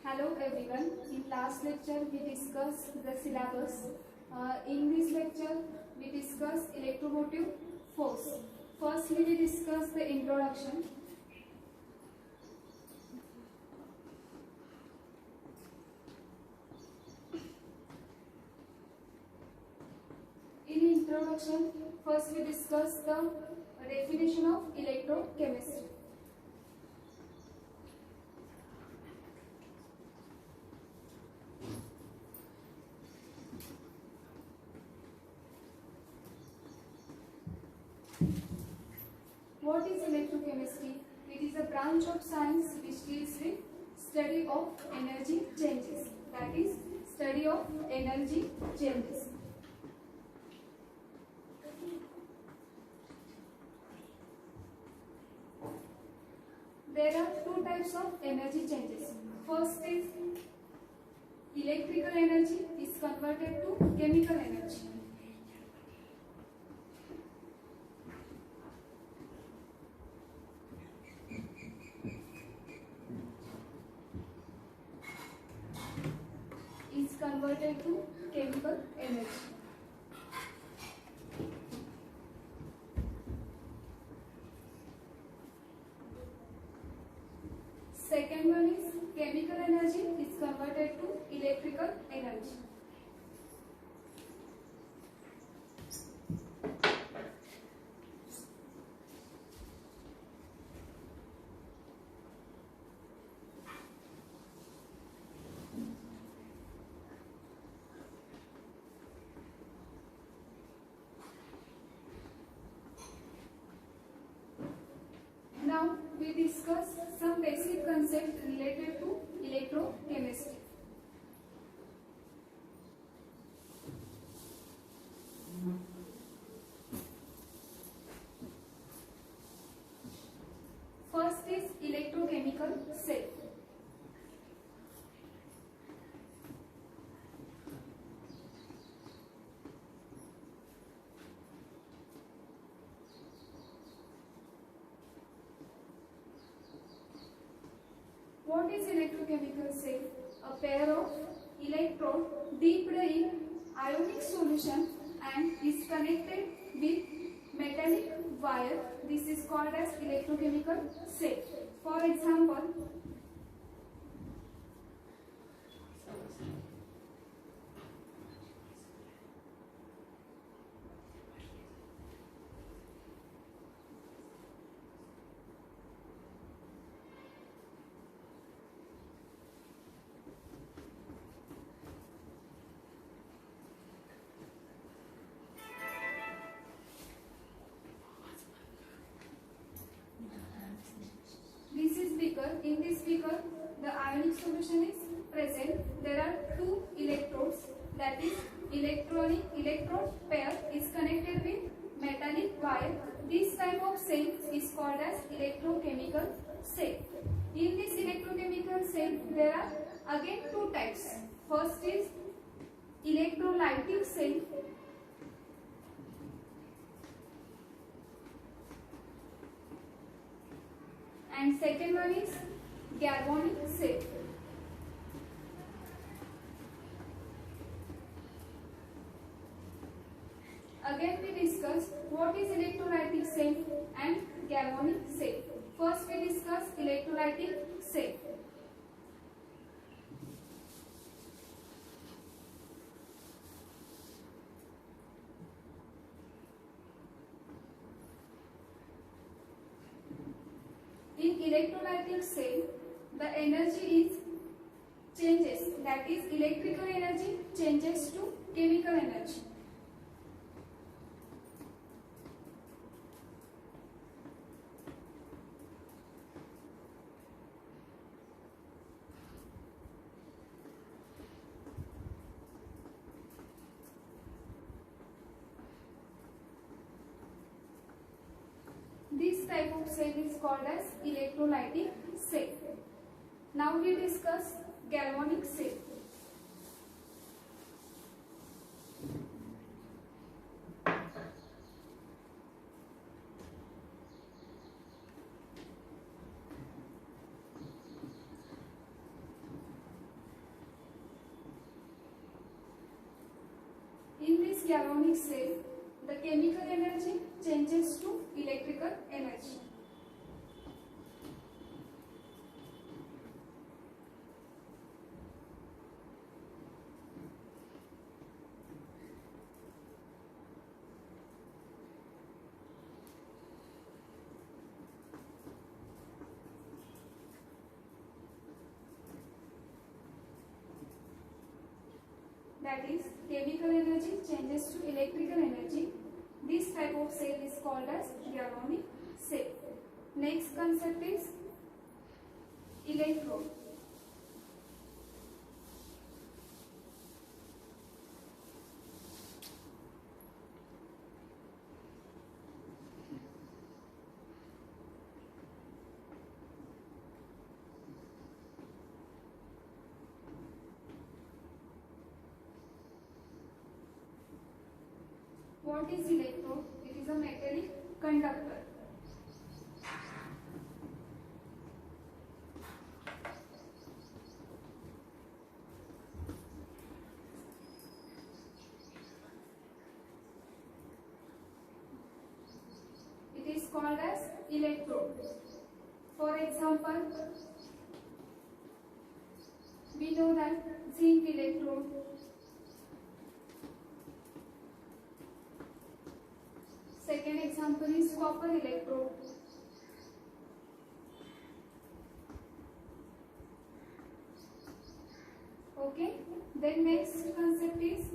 Hello everyone. In last lecture we discussed the syllabus. In this lecture we discuss electromotive force. Firstly we discuss the introduction. In introduction, first we discuss the definition of electrochemistry. What is electrochemistry? It is a branch of science which deals with study of energy changes. That is, study of energy changes. There are two types of energy changes. First is electrical energy is converted to chemical energy. Is converted to chemical energy. Second one is chemical energy is converted to electrical energy. Now we discuss some basic concepts related to electrochemistry. First is electrochemical cell. What is electrochemical cell? A pair of electrode dipped in ionic solution and is connected with metallic wire. This is called as electrochemical cell. For example, this is beaker. In this beaker, the ionic solution is present. There are two electrodes, that is electrode pair is connected with metallic wire. This type of cell is called as electrochemical cell. In this electrochemical cell, there are again two types. First is electrolytic cell. And second one is galvanic cell. Again we discuss what is electrolytic cell and galvanic cell. First we discuss electrolytic cell. In electrolytic cell, the energy is changes, that is electrical energy changes to chemical energy. This type of cell is called as electrolytic cell. Now we discuss galvanic cell. galvanic cell, the chemical energy changes to electrical energy. That is, chemical energy changes to electrical energy. This type of cell is called as galvanic cell. Next concept is electrode. What is electrode? It is a metallic conductor. It is called as electrode. For example, we know that zinc electrode, second example is copper electrode. Okay, then next concept is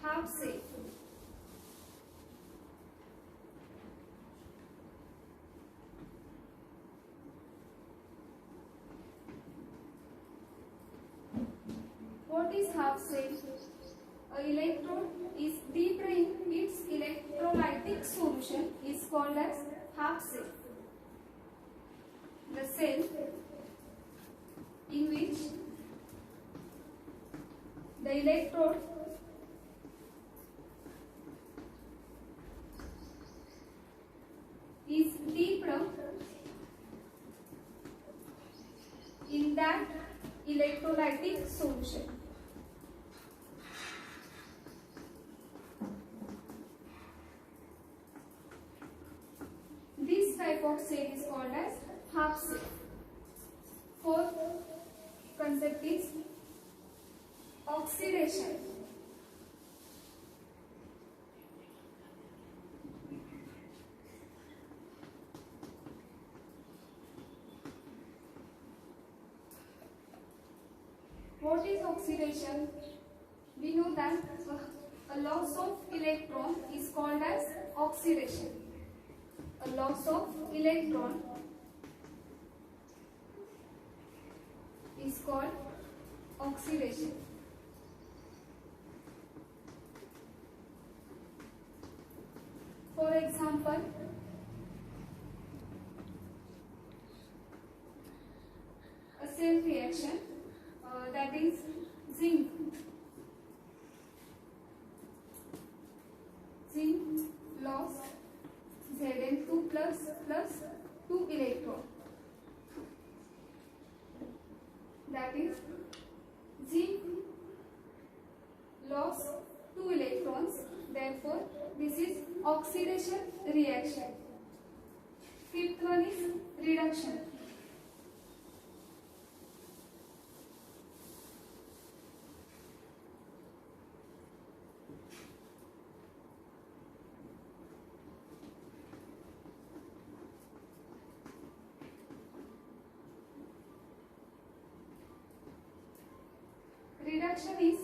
half cell. What is half cell? A electrode is deep in its electrolytic solution is called as half cell. The cell in which the electrode is deep in that electrolytic solution. This type of cell is called as half cell. Fourth concept is oxidation. What is oxidation? We know that a loss of electron is called as oxidation. A loss of electron is called oxidation. For example, a cell reaction, that is zinc. Zinc loss Zn2 plus 2 electron. That is, zinc loss 2 electrons. Therefore, this is oxidation reaction. Fifth one is reduction. Reduction is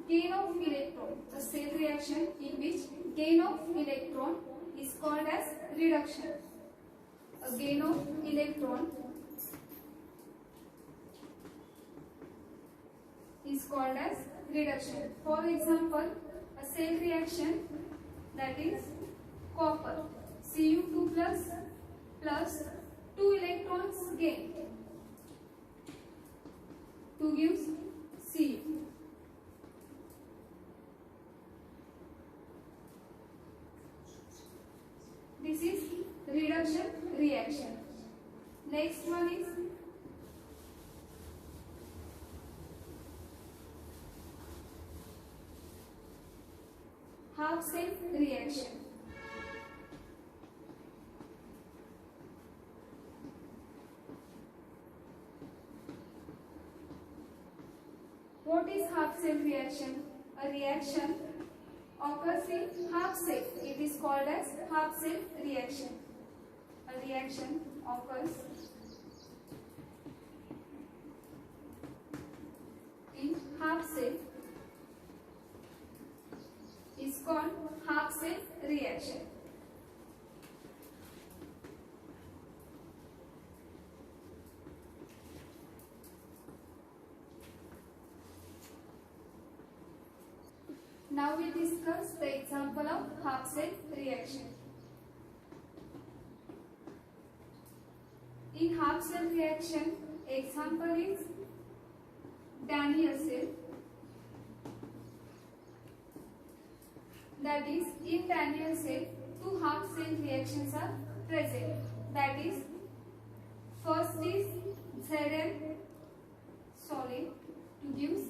gain of electron. A cell reaction in which gain of electron is called as reduction. A gain of electron is called as reduction. For example, a cell reaction, that is copper, Cu2 plus 2 electrons gain, 2 gives Cu. reduction reaction. Next one is half cell reaction. What is half cell reaction? A reaction occurs in half cell. It is called as half cell reaction. A reaction occurs in half cell is called half cell reaction. Now we discuss the example of half cell reaction. In half cell reaction, example is Daniell cell. That is, in Daniell cell, two half cell reactions are present. That is, first is Zn solid to gives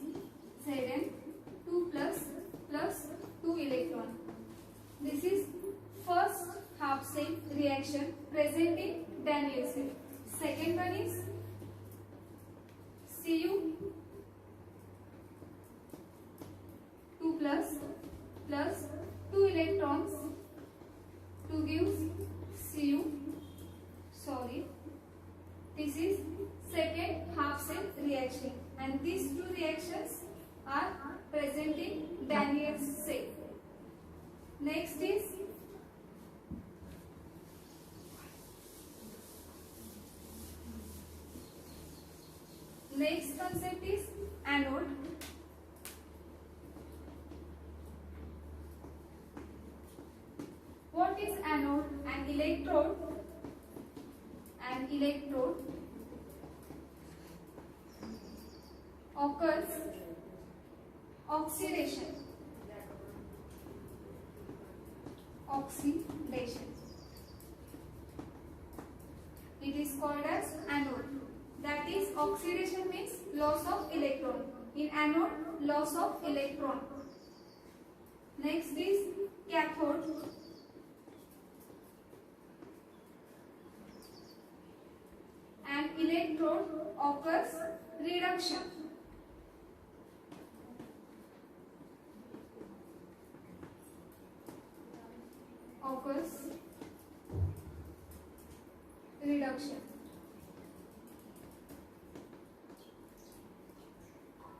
Zn 2 plus 2 electron. This is first half cell reaction present in Daniell cell. Second one is Cu 2 plus 2 electrons to gives Cu solid. This is second half cell reaction, and these two reactions are present in Daniell cell. Next is next concept is anode. What is anode? An electrode occurs oxidation. It is called as anode. That is, oxidation means loss of electron. In anode, loss of electron. Next is cathode. An electrode occurs reduction.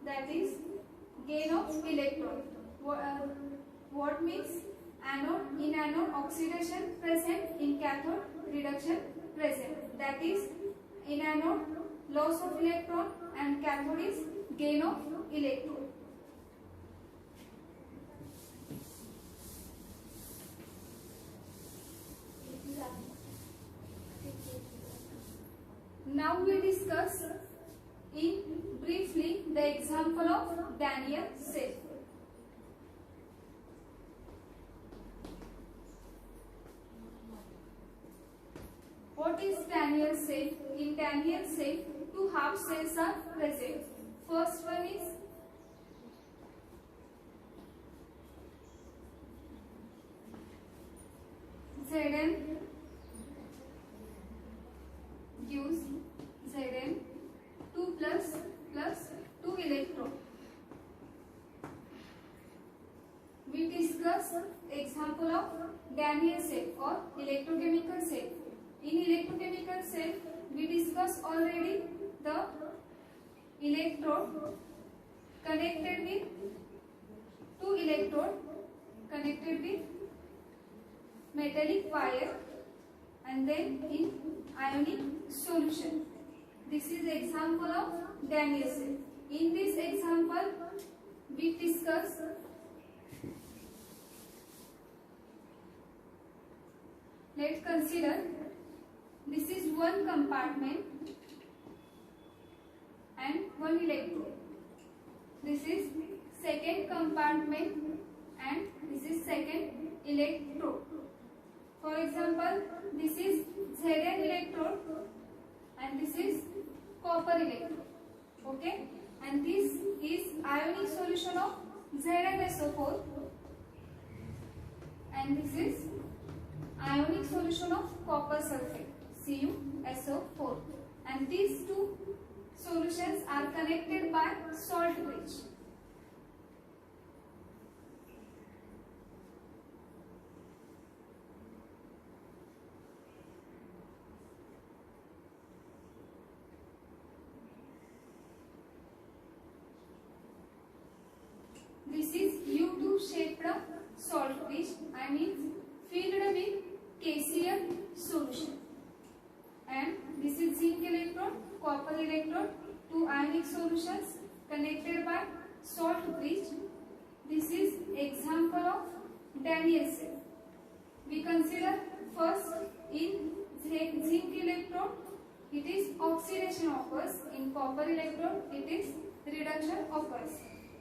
That is gain of electron. What means anode? In anode, oxidation present. In cathode, reduction present. That is, in anode, loss of electron, and cathode is gain of electron. Now we discuss in briefly the example of Daniell cell. What is Daniell cell? In Daniell cell, two half cells are present. First one is Zn gives Zn 2 plus 2 electron. We discuss example of Daniell cell or electrochemical cell. In electrochemical cell, we discussed already the electrode connected with two electrode connected with metallic wire, and then in ionic solution. This is example of Daniell cell. In this example, we discuss let's consider this is one compartment and one electrode. This is second compartment and this is second electrode. For example, this is Zn electrode and this is copper electrode. Okay, and this is ionic solution of ZnSO4 and this is ionic solution of copper sulfate CuSO4, and these two solutions are connected by salt bridge. This is U2 shaped salt bridge, I mean filled with KCl solution, and this is zinc electrode, copper electrode, two ionic solutions connected by salt bridge. This is example of Daniell cell. We consider first in zinc electrode it is oxidation occurs, in copper electrode it is reduction occurs.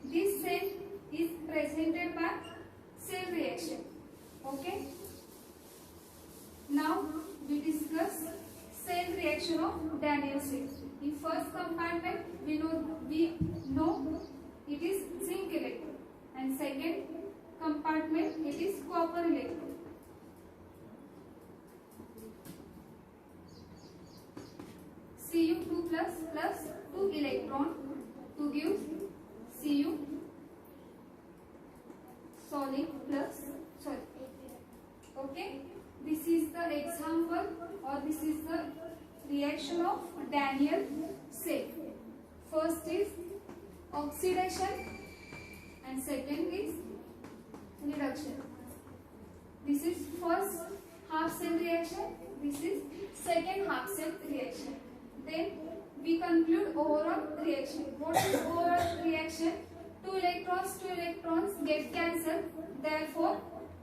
This cell is presented by cell reaction. Okay. Now we discuss cell reaction of Daniell cell. In first compartment we know it is zinc electrode, and second compartment it is copper electrode. Cu2 plus 2 electron to give Cu solid plus sorry. Okay, this is the example or this is the reaction of Daniell cell. First is oxidation and second is reduction. This is first half cell reaction, this is second half cell reaction. Then we conclude overall reaction. What is overall reaction? Two electrons get cancelled. Therefore,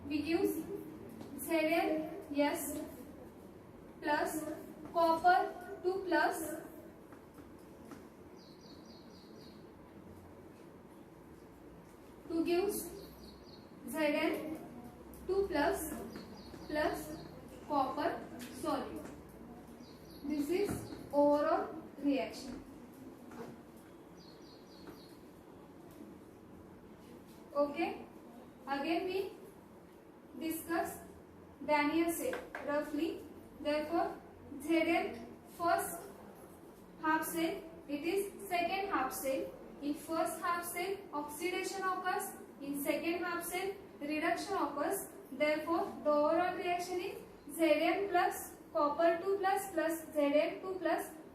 we use Zn plus copper 2 plus to gives Zn 2 plus copper solid. This is overall reaction. Okay, again we discuss Daniell cell roughly. Therefore, Zn first half cell, it is second half cell. In first half cell oxidation occurs, in second half cell reduction occurs. Therefore, the overall reaction is Zn plus copper 2 plus Zn2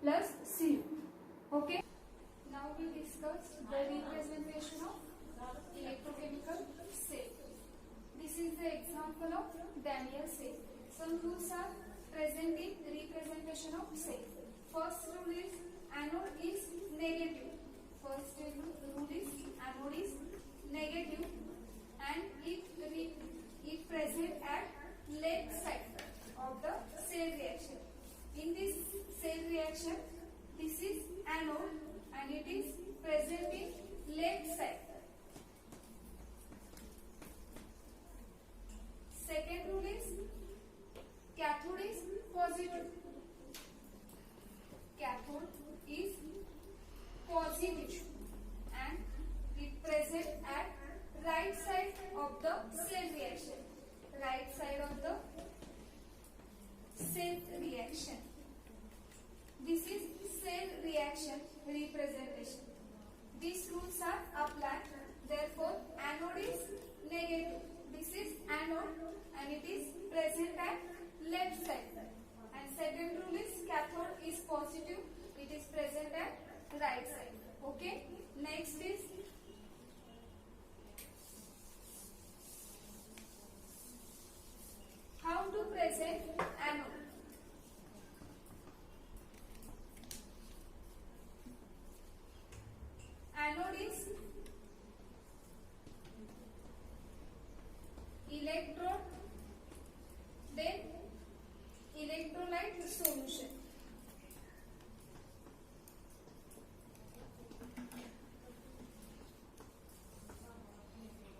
plus Cu. Okay. Now we discuss the representation of electrochemical cell. This is the example of Daniell cell. Some rules are present in representation of cell. First rule is anode is negative. First rule is anode is negative and it present at left side of the cell reaction. In this cell reaction, this is anode and it is present in left side. Second rule is cathode is positive. Cathode is positive and it present at right side of the cell reaction. Right side of the cell reaction. This is cell reaction representation. These rules are applied. Therefore, anode is negative. This is anode and it is present at left side. And second rule is cathode is positive. It is present at right side. Okay. Next is how to present anode. Anode is electrode, then electrolyte solution.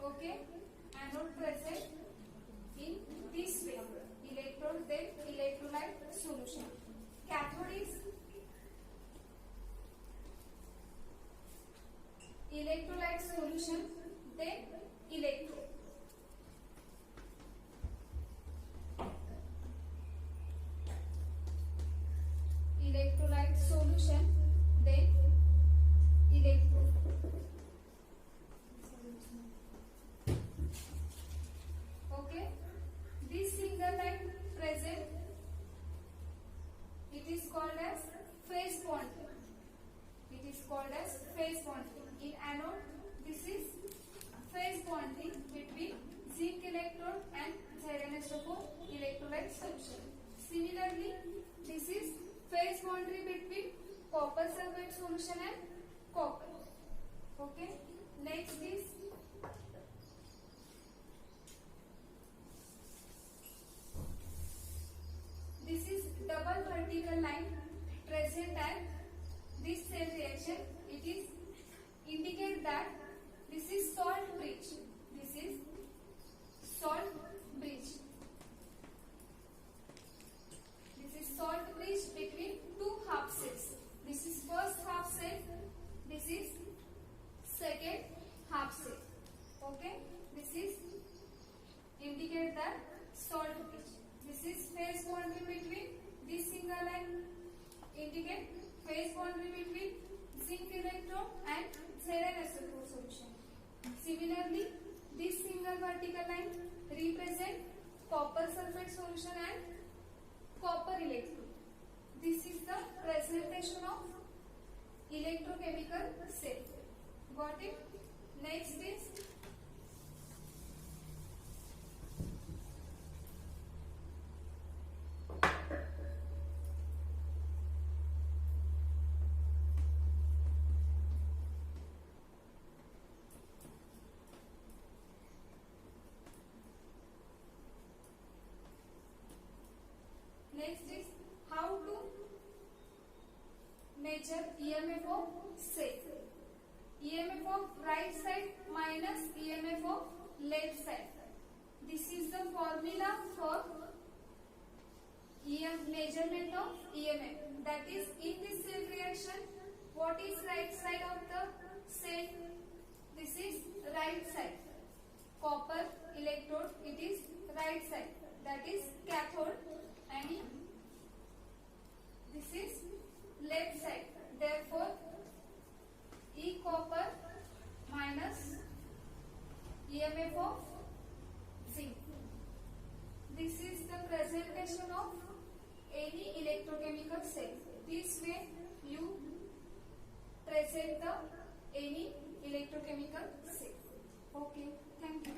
Okay, anode present in this way. cathode is electrolyte solution, then electrode. Electrolyte solution, then electrode. Okay, this single line present, it is called as phase bonding. It is called as phase bonding. In anode, this is phase bonding between zinc electrode and ZnSO4 electrolyte solution. Similarly, this is phase bonding between copper sulfate solution and copper. Okay. Next is this is double vertical line present at this cell reaction. It is indicate that this is salt bridge. This is salt bridge. This is salt bridge between two half cells. This is first half cell. This is second half cell. Okay. This is indicate that salt bridge. This is phase bonding between this single line. Indicate phase bonding between zinc electrode and ZnSO4 solution. Similarly, this single vertical line represent copper sulfate solution and copper electrode. This is the presentation of electrochemical cell. Got it? Next is how to measure EMF of cell. EMF of right side minus EMF of left side. This is the formula for measurement of EMF. That is, in this cell reaction, what is right side of the cell? This is right side. Copper electrode, it is right side. That is cathode. And this is left side. Therefore, E copper minus EMF of zinc. This is the presentation of any electrochemical cell. This way you present the any electrochemical cell. Okay, thank you.